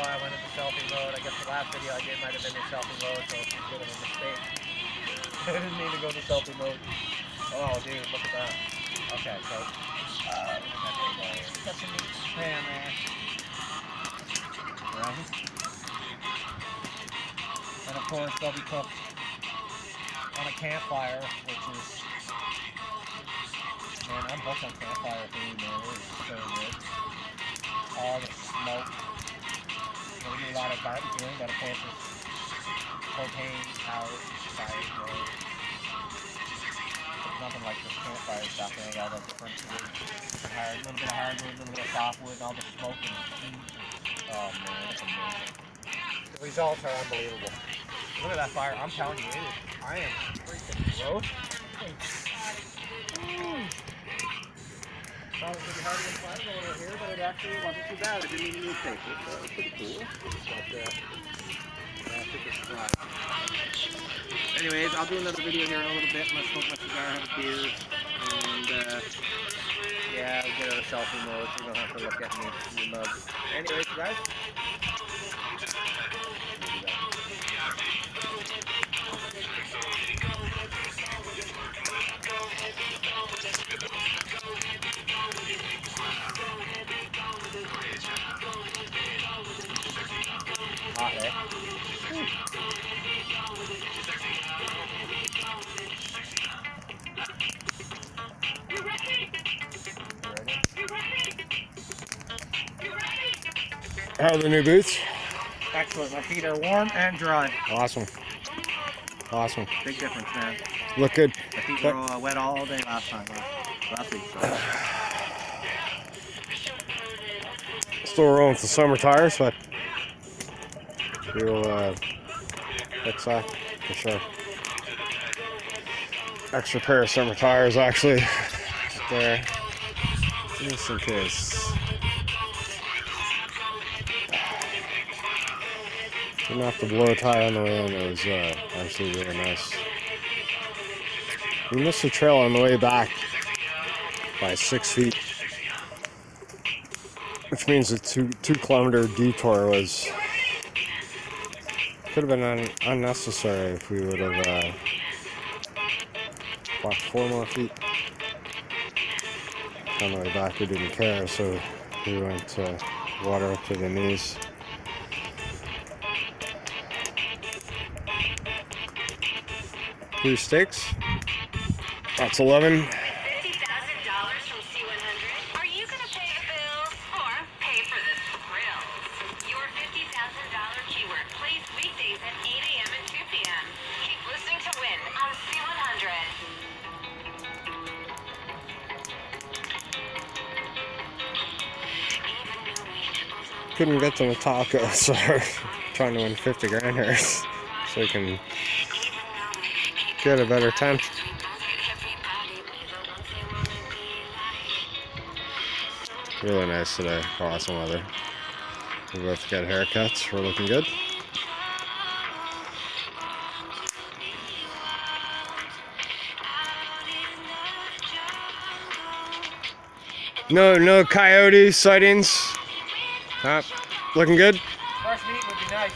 why I went into selfie mode. I guess the last video I did might have been in selfie mode, so it's a bit of a mistake. I didn't mean to go to selfie mode. Oh, dude, look at that. Okay, so, got some meat pan there. Right? And of course, they'll be cooked on a campfire, which is, man, I'm hooked on campfire food, man. It is so good. All the smoke. You know, we do a lot of barbecuing, but of course it's propane, power, fire, man. There's nothing like this campfire stuff, man. All the different wood, a little bit of hardwood, a little bit of softwood, all the smoke and heat. Oh man, it's amazing. The results are unbelievable. Look at that fire. I'm telling you, I am freaking roasting. Thought it was going to be hard to get fire going over here, but it actually wasn't too bad. It didn't even need paper, so it was pretty cool. But, I think it's fine. Anyways, I'll do another video here in a little bit. I'm going to smoke my cigar, have a beer, and, yeah, we'll get out of selfie mode so you don't have to look at me in the mug. Anyways, guys. Hot, eh? You ready? How are the new boots? Excellent. My feet are warm and dry. Awesome. Awesome. Big difference, man. Look good. My feet were wet all day last week. So. Still rolling with the summer tires, but we'll fix that for sure. Extra pair of summer tires actually up there, just in case. Didn't have to blow a tire on the way in. It was actually really nice. We missed the trail on the way back by 6 feet, which means the 2-kilometer detour was could have been unnecessary if we would have walked 4 more feet. On the way back we didn't care, so we went water up to the knees. Two steaks. That's 11. Couldn't get to the taco, so trying to win 50 grand here so we can get a better tent. Really nice today. Awesome weather. We both got haircuts. We're looking good. No coyote sightings. Looking good. Fresh meat would be nice.